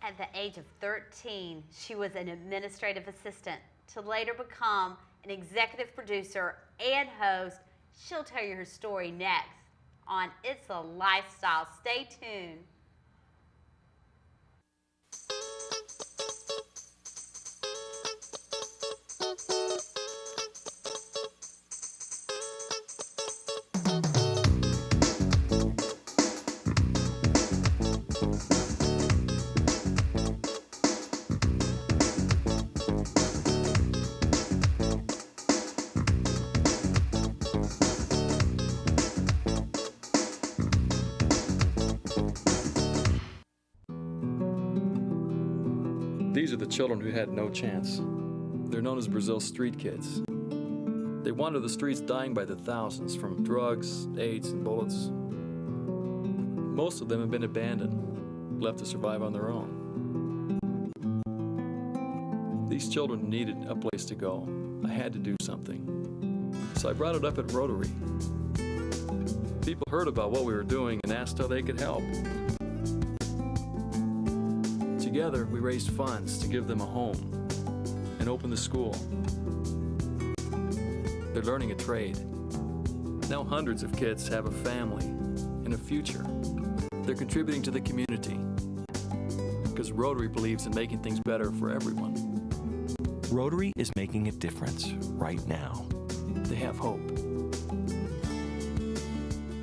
At the age of 13, she was an administrative assistant to later become an executive producer and host. She'll tell you her story next on It's a Lifestyle. Stay tuned. These are the children who had no chance. They're known as Brazil's street kids. They wander the streets dying by the thousands from drugs, AIDS, and bullets. Most of them have been abandoned, left to survive on their own. These children needed a place to go. I had to do something. So I brought it up at Rotary. People heard about what we were doing and asked how they could help. Together, we raised funds to give them a home and open the school. They're learning a trade. Now hundreds of kids have a family and a future. They're contributing to the community because Rotary believes in making things better for everyone. Rotary is making a difference right now. They have hope.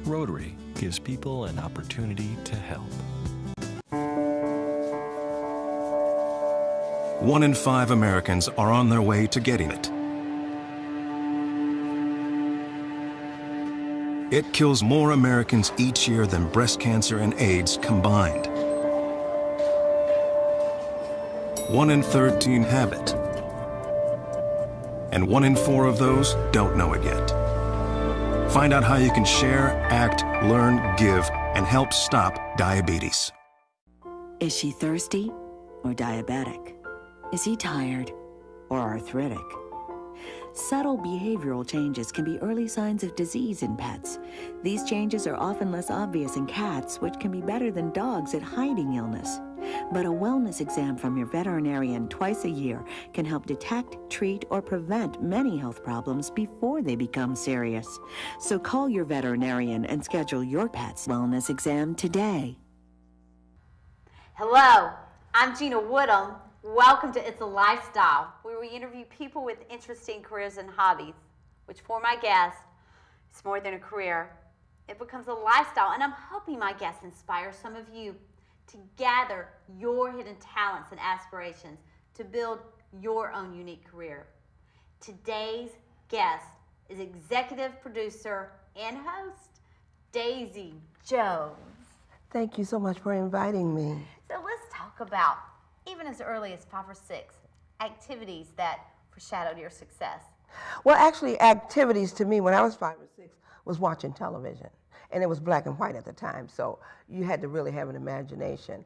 Rotary gives people an opportunity to help. 1 in 5 Americans are on their way to getting it. It kills more Americans each year than breast cancer and AIDS combined. 1 in 13 have it. And 1 in 4 of those don't know it yet. Find out how you can share, act, learn, give, and help stop diabetes. Is she thirsty or diabetic? Is he tired or arthritic? Subtle behavioral changes can be early signs of disease in pets. These changes are often less obvious in cats, which can be better than dogs at hiding illness. But a wellness exam from your veterinarian twice a year can help detect, treat, or prevent many health problems before they become serious. So call your veterinarian and schedule your pet's wellness exam today. Hello, I'm Gina Woodham. Welcome to It's a Lifestyle, where we interview people with interesting careers and hobbies, which for my guests, it's more than a career. It becomes a lifestyle, and I'm hoping my guests inspire some of you to gather your hidden talents and aspirations to build your own unique career. Today's guest is executive producer and host, Daisy Jones. Thank you so much for inviting me. So let's talk about, even as early as 5 or 6, activities that foreshadowed your success. Well, actually, activities to me when I was 5 or 6 was watching television. And it was black and white at the time, so you had to really have an imagination.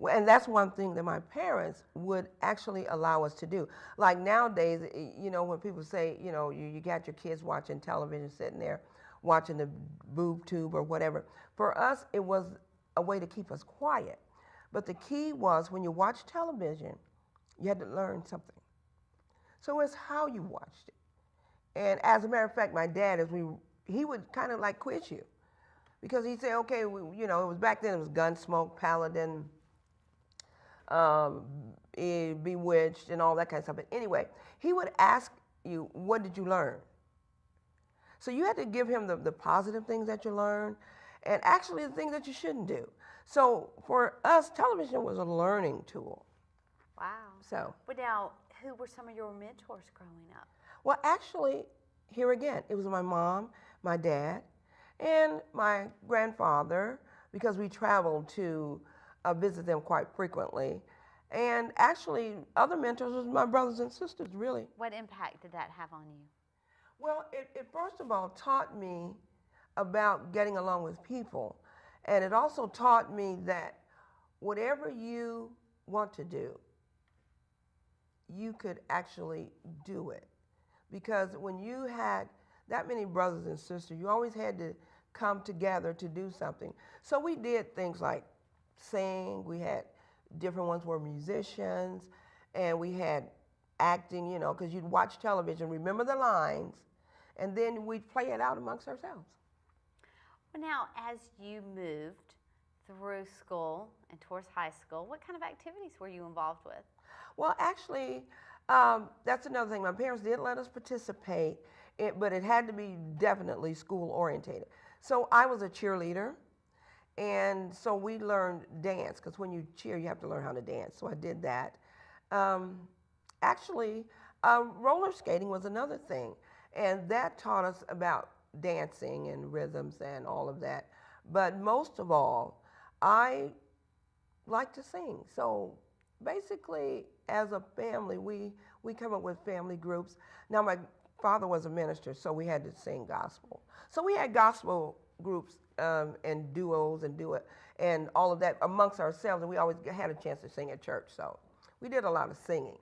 And that's one thing that my parents would actually allow us to do. Like nowadays, you know, when people say, you know, you got your kids watching television, sitting there watching the boob tube or whatever. For us, it was a way to keep us quiet. But the key was when you watch television, you had to learn something. So it's how you watched it. And as a matter of fact, my dad, he would kind of like quiz you. Because he'd say, okay, you know, it was back then, it was Gunsmoke, Paladin, Bewitched, and all that kind of stuff. But anyway, he would ask you, what did you learn? So you had to give him the positive things that you learned, and actually the things that you shouldn't do. So for us, television was a learning tool. Wow. So. But now, who were some of your mentors growing up? Well, actually, here again, it was my mom, my dad, and my grandfather, because we traveled to visit them quite frequently. And actually, other mentors was my brothers and sisters, really. What impact did that have on you? Well, it first of all taught me about getting along with people. And it also taught me that whatever you want to do, you could actually do it. Because when you had that many brothers and sisters, you always had to come together to do something. So we did things like sing, we had different ones were musicians, and we had acting, you know, because you'd watch television, remember the lines, and then we'd play it out amongst ourselves. Well, now, as you moved through school and towards high school, what kind of activities were you involved with? Well, actually, that's another thing. My parents did let us participate, but it had to be definitely school orientated. So I was a cheerleader, and so we learned dance, because when you cheer, you have to learn how to dance. So I did that. Actually, roller skating was another thing, and that taught us about dancing and rhythms and all of that. But most of all, I like to sing. So basically, as a family, we come up with family groups. Now, my father was a minister, so we had to sing gospel. So we had gospel groups and duos and duet and all of that amongst ourselves, and we always had a chance to sing at church. So we did a lot of singing.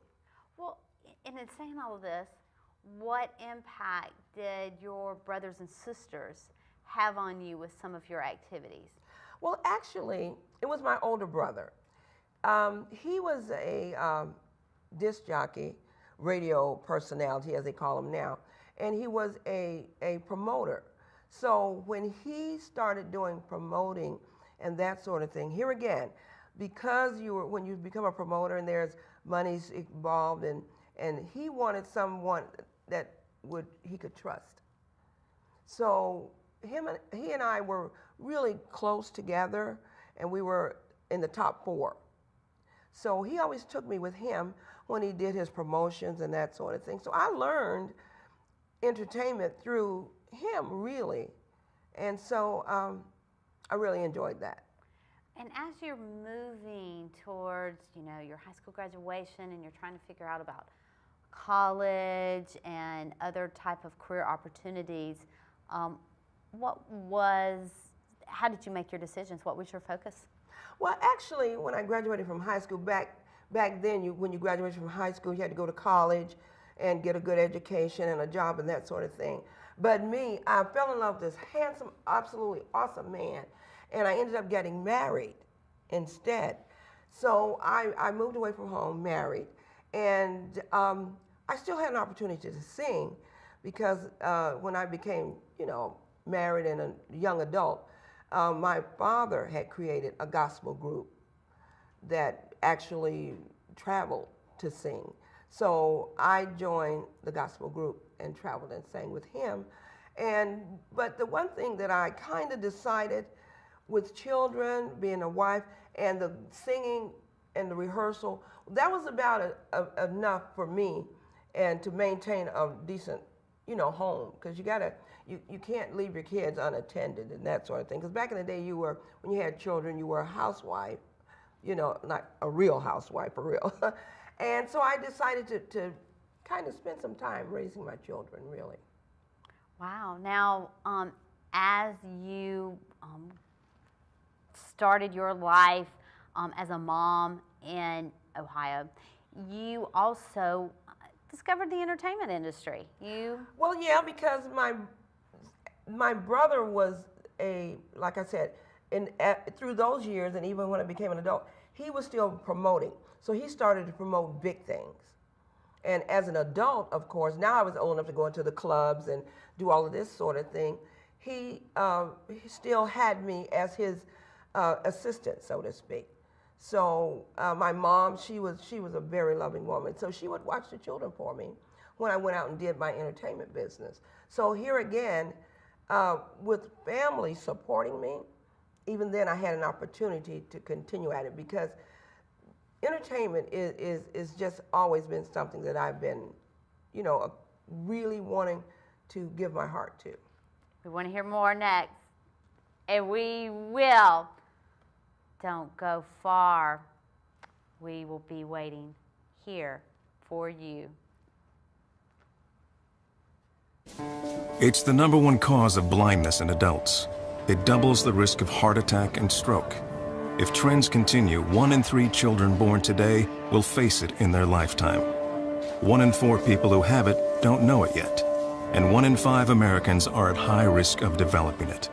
Well, and in saying all of this, what impact did your brothers and sisters have on you with some of your activities? Well, actually, it was my older brother. He was a disc jockey, radio personality, as they call him now, and he was a promoter. So when he started doing promoting and that sort of thing, here again, because when you become a promoter and there's money's involved, and he wanted someone that he could trust. So he and I were really close together, and we were in the top 4. So he always took me with him when he did his promotions and that sort of thing. So I learned entertainment through him, really. And so I really enjoyed that. And as you're moving towards, you know, your high school graduation, and you're trying to figure out about college and other type of career opportunities, how did you make your decisions? What was your focus? Well, actually, when I graduated from high school, back then, when you graduated from high school, you had to go to college and get a good education and a job and that sort of thing. But me, I fell in love with this handsome, absolutely awesome man, and I ended up getting married instead. So I moved away from home, married, and I still had an opportunity to sing, because when I became, you know, married and a young adult, my father had created a gospel group that actually traveled to sing. So I joined the gospel group and traveled and sang with him. But the one thing that I kind of decided with children, being a wife, and the singing and the rehearsal, that was about enough for me, and to maintain a decent, you know, home, because you can't leave your kids unattended and that sort of thing. Because back in the day, when you had children, you were a housewife, you know, not a real housewife for real. And so I decided to kind of spend some time raising my children, really. Wow. Now, as you started your life as a mom in Ohio, you also discovered the entertainment industry. Well, yeah, because my brother was like I said, through those years, and even when I became an adult, he was still promoting. So he started to promote big things. And as an adult, of course, now I was old enough to go into the clubs and do all of this sort of thing. He still had me as his assistant, so to speak. So my mom, she was a very loving woman. So she would watch the children for me when I went out and did my entertainment business. So here again, with family supporting me, even then I had an opportunity to continue at it, because entertainment is just always been something that I've been, you know, really wanting to give my heart to. We want to hear more next, and we will. Don't go far. We will be waiting here for you. It's the #1 cause of blindness in adults. It doubles the risk of heart attack and stroke. If trends continue, 1 in 3 children born today will face it in their lifetime. 1 in 4 people who have it don't know it yet. And 1 in 5 Americans are at high risk of developing it.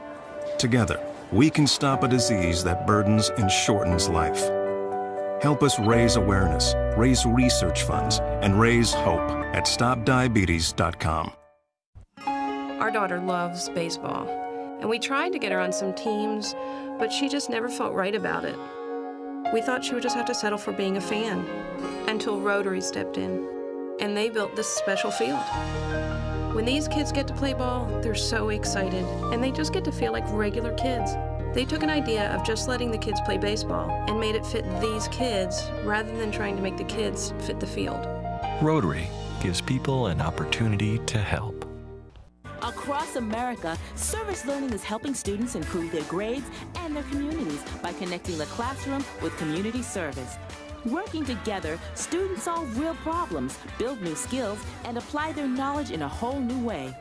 Together, we can stop a disease that burdens and shortens life. Help us raise awareness, raise research funds, and raise hope at StopDiabetes.com. Our daughter loves baseball, and we tried to get her on some teams, but she just never felt right about it. We thought she would just have to settle for being a fan until Rotary stepped in, and they built this special field. When these kids get to play ball, they're so excited, and they just get to feel like regular kids. They took an idea of just letting the kids play baseball and made it fit these kids rather than trying to make the kids fit the field. Rotary gives people an opportunity to help. Across America, service learning is helping students improve their grades and their communities by connecting the classroom with community service. Working together, students solve real problems, build new skills, and apply their knowledge in a whole new way.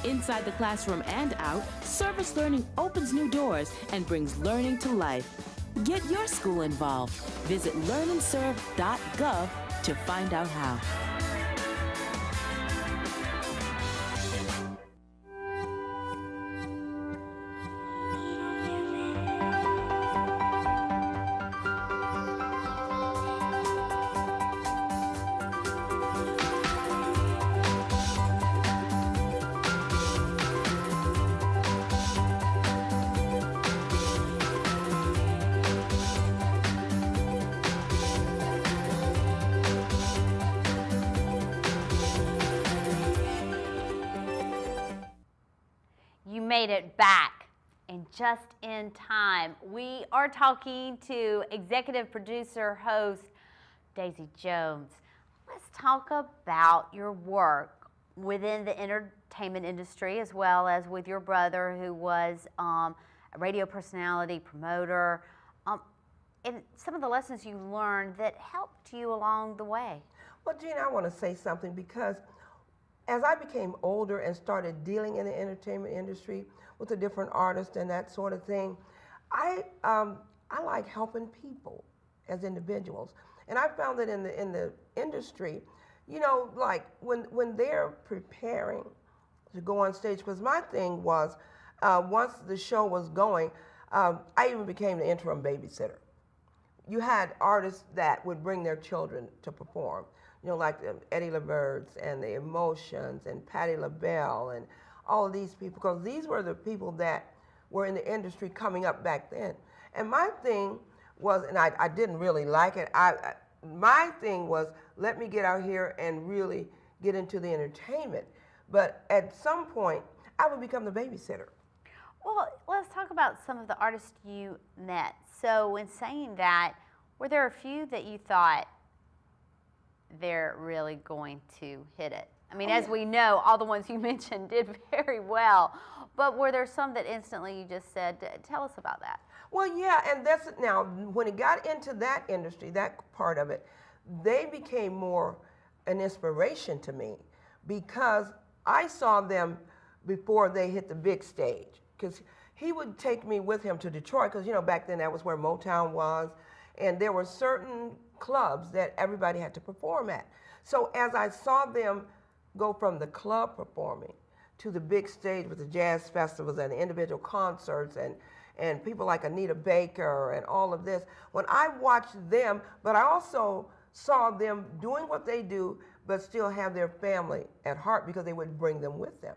Inside the classroom and out, service learning opens new doors and brings learning to life. Get your school involved. Visit learnandserve.gov to find out how. You made it back, and just in time. We are talking to executive producer, host, Daisy Jones. Let's talk about your work within the entertainment industry, as well as with your brother, who was a radio personality, promoter, and some of the lessons you learned that helped you along the way. Well, Gina, I want to say something, because as I became older and started dealing in the entertainment industry with the different artists and that sort of thing, I like helping people as individuals. And I found that in the industry, you know, like when they're preparing to go on stage, because my thing was, once the show was going, I even became the interim babysitter. You had artists that would bring their children to perform, you know, like Eddie LaBert's and the Emotions and Patti LaBelle and all of these people, because these were the people that were in the industry coming up back then. And my thing was, and I didn't really like it, my thing was, let me get out here and really get into the entertainment. But at some point, I would become the babysitter. Well, let's talk about some of the artists you met. So in saying that, were there a few that you thought they're really going to hit it? I mean, as we know, all the ones you mentioned did very well, but were there some that instantly you just said, tell us about that? Well, yeah, and that's, now, when it got into that industry, that part of it, they became more an inspiration to me, because I saw them before they hit the big stage. Because he would take me with him to Detroit, because, you know, back then that was where Motown was, and there were certain clubs that everybody had to perform at. So as I saw them go from the club performing to the big stage with the jazz festivals and the individual concerts and people like Anita Baker and all of this, when I watched them, but I also saw them doing what they do, but still have their family at heart, because they would bring them with them.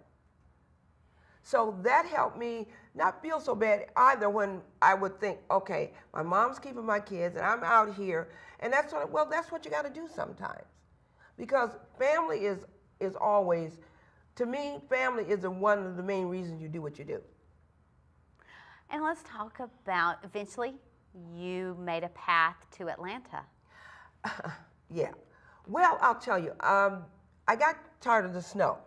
So that helped me not feel so bad either, when I would think, okay, my mom's keeping my kids and I'm out here, and that's what, well, that's what you got to do sometimes. Because family is always, to me, family is one of the main reasons you do what you do. And let's talk about, eventually, you made a path to Atlanta. Yeah. Well, I'll tell you, I got tired of the snow.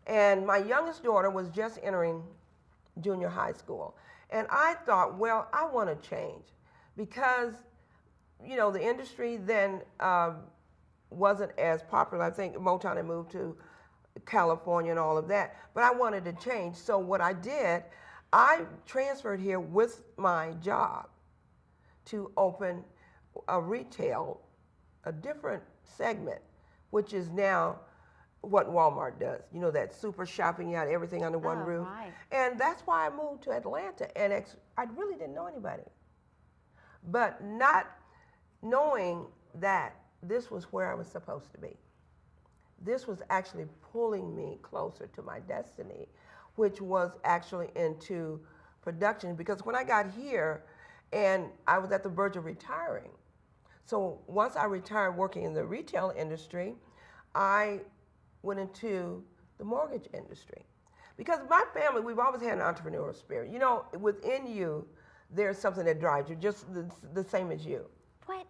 And my youngest daughter was just entering junior high school. And I thought, well, I want to change, because, you know, the industry then wasn't as popular. I think Motown had moved to California and all of that, but I wanted to change. So what I did, I transferred here with my job to open a retail, a different segment, which is now what Walmart does. You know, that super shopping, you got everything under one roof. Right. And that's why I moved to Atlanta. And I really didn't know anybody. But not knowing that this was where I was supposed to be. This was actually pulling me closer to my destiny, which was actually into production, because when I got here, and I was at the verge of retiring. So once I retired working in the retail industry, I went into the mortgage industry. Because my family, we've always had an entrepreneurial spirit. You know, within you, there's something that drives you, just the same as you. What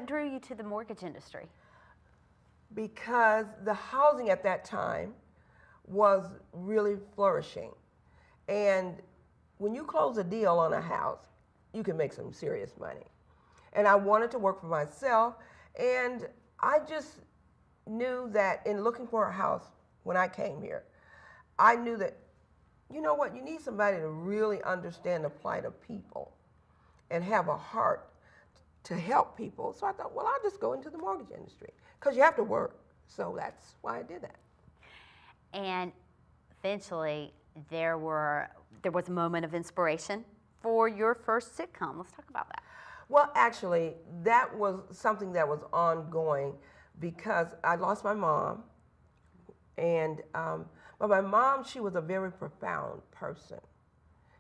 drew you to the mortgage industry? Because the housing at that time was really flourishing. And when you close a deal on a house, you can make some serious money. And I wanted to work for myself, and I just knew that in looking for a house when I came here, I knew that, you know what, you need somebody to really understand the plight of people and have a heart to help people. So I thought, well, I'll just go into the mortgage industry, because you have to work. So that's why I did that. And eventually, there was a moment of inspiration for your first sitcom. Let's talk about that. Well, actually, that was something that was ongoing because I lost my mom. And but my mom, she was a very profound person.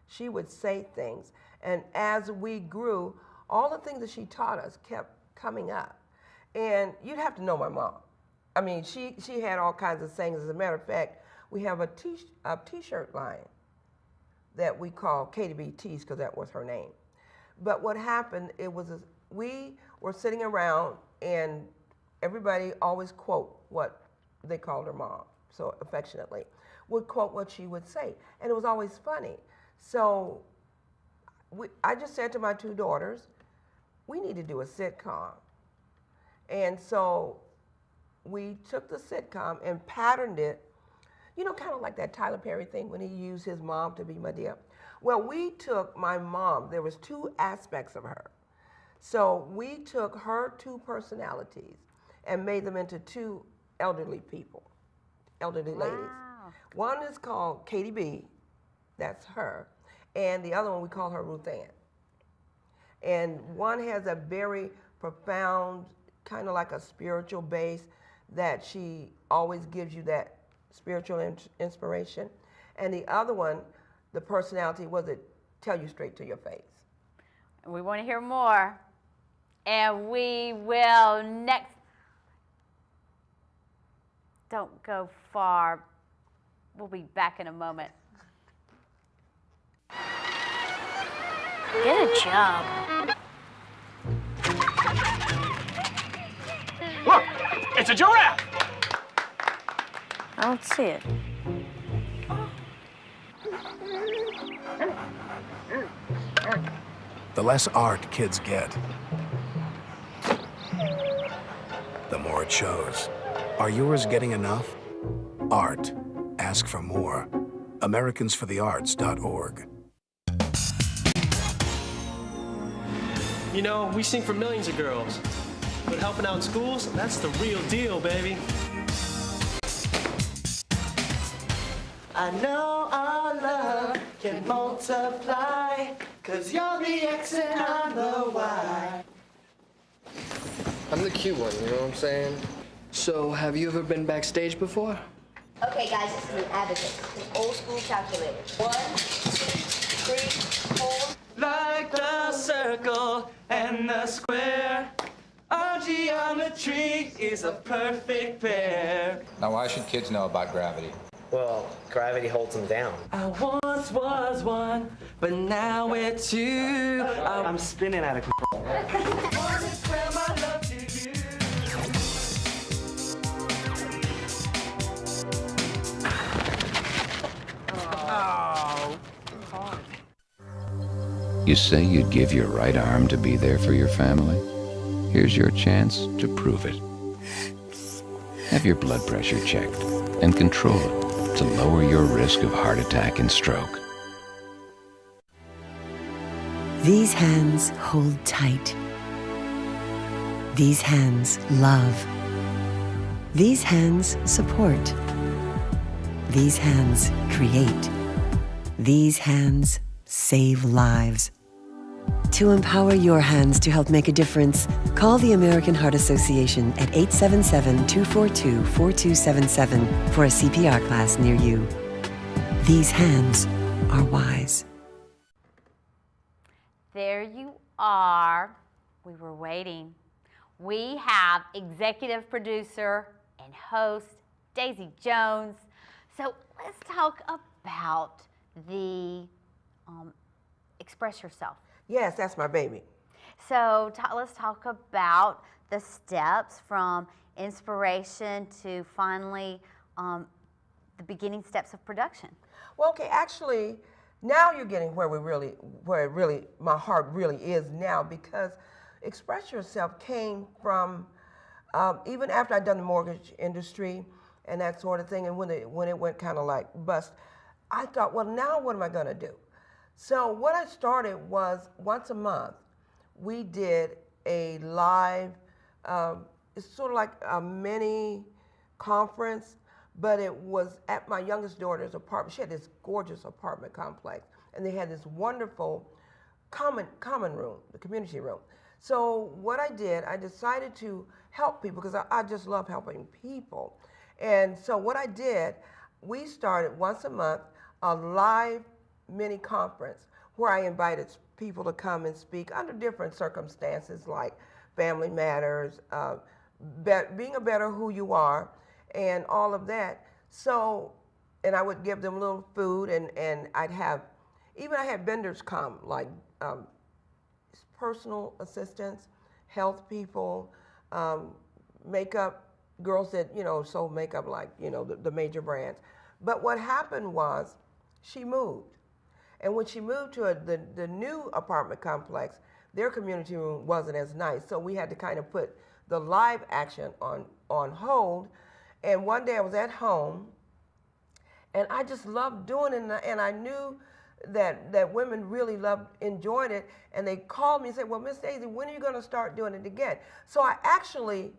She would say things. And as we grew, all the things that she taught us kept coming up. And you'd have to know my mom. I mean, she had all kinds of sayings. As a matter of fact, we have a t-shirt line that we call KDB Tees, because that was her name. But what happened, we were sitting around, and everybody always quote what they called her mom, so affectionately, would quote what she would say. And it was always funny. So I just said to my two daughters, we need to do a sitcom. And so we took the sitcom and patterned it, you know, kind of like that Tyler Perry thing when he used his mom to be Medea. Well, we took my mom, there was two aspects of her. So we took her two personalities and made them into two elderly people, elderly ladies. One is called Katie B, that's her, and the other one we call her Ruth Ann. And one has a very profound, kind of like a spiritual base that she always gives you that spiritual inspiration. And the other one, the personality was it tell you straight to your face. We want to hear more. And we will next. Don't go far. We'll be back in a moment. Get a job. Look, it's a giraffe. I don't see it. The less art kids get, the more it shows. Are yours getting enough? Art. Ask for more. AmericansForTheArts.org. You know, we sing for millions of girls, but helping out in schools, that's the real deal, baby. I know our love can multiply, 'cause you're the X and I'm the Y. I'm the cute one, you know what I'm saying? So, have you ever been backstage before? Okay, guys, this is an abacus, an old school calculator. 1, 2, 3, 4. Like the circle and the square, our geometry is a perfect pair. Now, why should kids know about gravity? Well, gravity holds them down. I once was one, but now we're two. I'm spinning out of control. You say you'd give your right arm to be there for your family? Here's your chance to prove it. Have your blood pressure checked and control it to lower your risk of heart attack and stroke. These hands hold tight. These hands love. These hands support. These hands create. These hands save lives. To empower your hands to help make a difference, call the American Heart Association at 877-242-4277 for a CPR class near you. These hands are wise. There you are. We were waiting. We have executive producer and host Daisy Jones. So let's talk about the Express Yourself. Yes, that's my baby. So let's talk about the steps from inspiration to finally the beginning steps of production. Well, okay, actually, now you're getting where my heart really is now, because Express Yourself came from even after I'd done the mortgage industry and that sort of thing, and when it went kind of like bust, I thought, well, now what am I going to do? So what I started was once a month, we did a live, it's sort of like a mini conference, but it was at my youngest daughter's apartment. She had this gorgeous apartment complex, and they had this wonderful common room, the community room. So what I did, I decided to help people because I just love helping people. And so what I did, we started once a month a live mini conference where I invited people to come and speak under different circumstances like family matters, being a better who you are, and all of that. So, and I would give them a little food, and I had vendors come, like personal assistants, health people, makeup, girls that, sold makeup like, the major brands. But what happened was she moved. And when she moved to the new apartment complex, their community room wasn't as nice. So we had to kind of put the live action on hold. And one day I was at home, and I just loved doing it, and I knew that women really enjoyed it, and they called me and said, well, Miss Daisy, when are you going to start doing it again? So I actually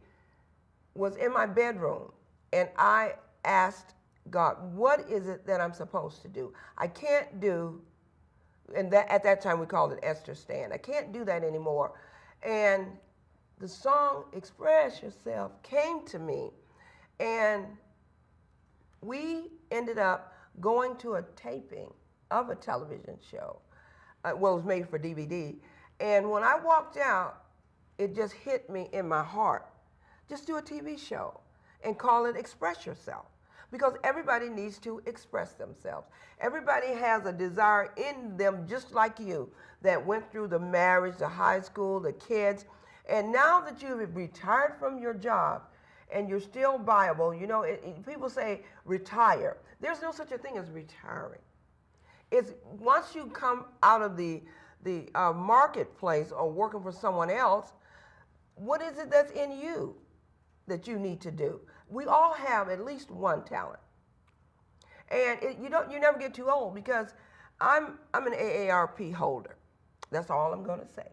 was in my bedroom, and I asked God, what is it that I'm supposed to do? I can't do, and at that time we called it Esther Stand. I can't do that anymore. And the song Express Yourself came to me, and we ended up going to a taping of a television show. Well, it was made for DVD. And when I walked out, it just hit me in my heart. Just do a TV show and call it Express Yourself. Because everybody needs to express themselves. Everybody has a desire in them, just like you, that went through the marriage, the high school, the kids. And now that you've retired from your job and you're still viable, people say retire. There's no such a thing as retiring. It's once you come out of the marketplace or working for someone else, what is it that's in you that you need to do? We all have at least one talent, and you never get too old, because I'm an AARP holder. That's all I'm going to say.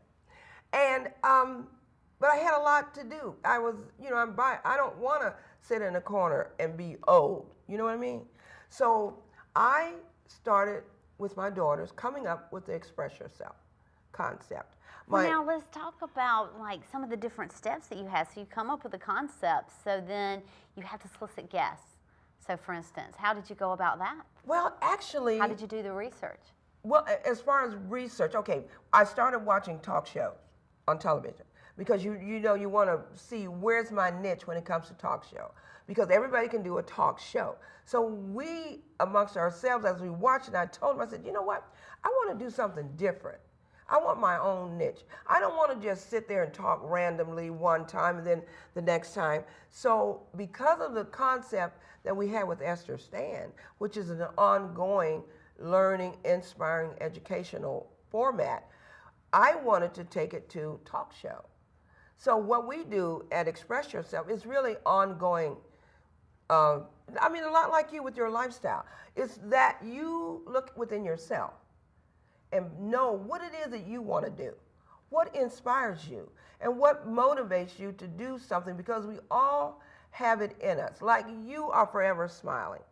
And but I had a lot to do. I was, I don't want to sit in a corner and be old. You know what I mean? So I started with my daughters coming up with the Express Yourself concept. Now let's talk about like some of the different steps that you have. So you come up with a concept, so then you have to solicit guests. So for instance, how did you go about that? Well, actually, how did you do the research? Well, as far as research, okay, I started watching talk shows on television, because you want to see where's my niche when it comes to talk show, because everybody can do a talk show. So we, amongst ourselves, as we watched it, I told them, I said, you know what? I want to do something different. I want my own niche. I don't want to just sit there and talk randomly one time and then the next time. So because of the concept that we had with Esther Stand, which is an ongoing learning, inspiring, educational format, I wanted to take it to talk show. So what we do at Express Yourself is really ongoing. A lot like you with your lifestyle. It's that you look within yourself and know what it is that you want to do, what inspires you, and what motivates you to do something, because we all have it in us. Like you are forever smiling,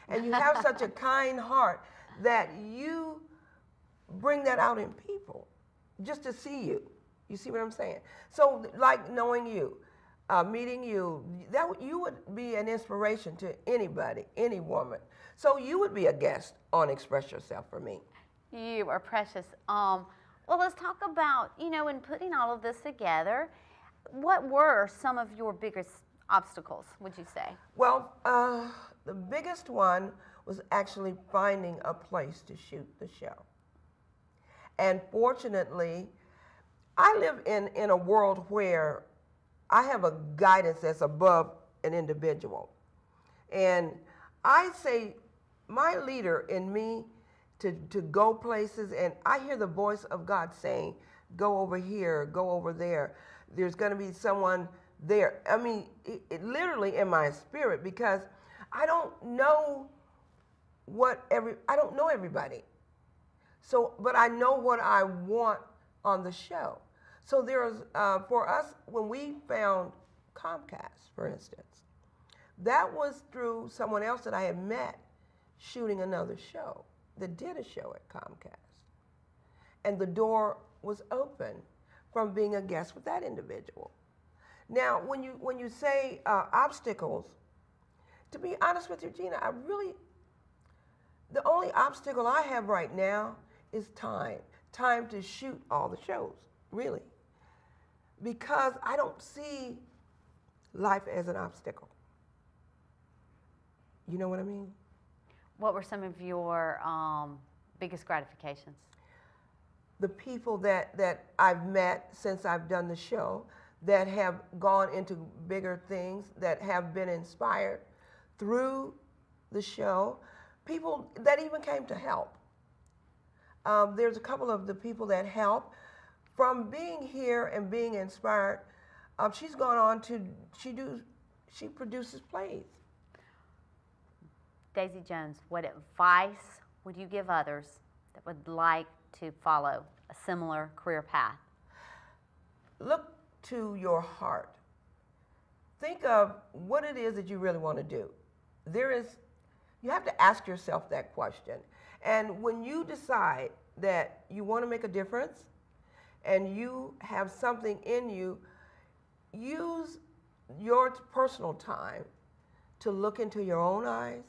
and you have such a kind heart that you bring that out in people. just to see you. You see what I'm saying? So like knowing you, meeting you, you would be an inspiration to anybody, any woman. So you would be a guest on Express Yourself for me. You are precious. Well, let's talk about, you know, in putting all of this together, what were some of your biggest obstacles, would you say? Well, the biggest one was actually finding a place to shoot the show. And fortunately, I live in a world where I have a guidance that's above an individual. And I say my leader in me to go places, and I hear the voice of God saying, go over here, go over there. There's going to be someone there. I mean, it literally in my spirit, because I don't know I don't know everybody. So, but I know what I want on the show. So there's, for us, when we found Comcast, for instance, that was through someone else that I had met shooting another show that did a show at Comcast. And the door was open from being a guest with that individual. Now, when you say obstacles, to be honest with you, Gina, the only obstacle I have right now is time to shoot all the shows, really, because I don't see life as an obstacle. You know what I mean? What were some of your biggest gratifications? The people that I've met since I've done the show that have gone into bigger things, that have been inspired through the show, people that even came to help. There's a couple of the people that help. From being here and being inspired, she's gone on to, she produces plays. Daisy Jones, what advice would you give others that would like to follow a similar career path? Look to your heart. Think of what it is that you really want to do. You have to ask yourself that question. And when you decide that you want to make a difference and you have something in you, use your personal time to look into your own eyes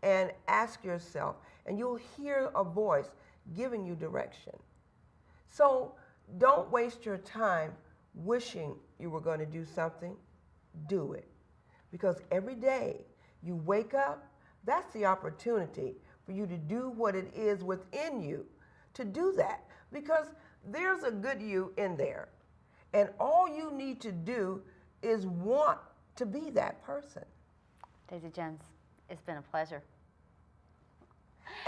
and ask yourself, and you'll hear a voice giving you direction. So don't waste your time wishing you were going to do something. Do it. Because every day you wake up, that's the opportunity for you to do what it is within you to do that. Because there's a good you in there. And all you need to do is want to be that person. Daisy Jones, it's been a pleasure.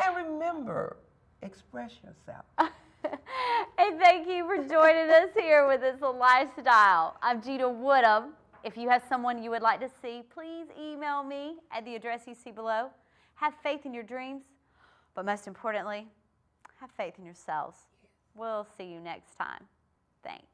And remember, express yourself. And thank you for joining us here with It's a Lifestyle. I'm Gina Woodham. If you have someone you would like to see, please email me at the address you see below. Have faith in your dreams, but most importantly, have faith in yourselves. We'll see you next time. Thanks.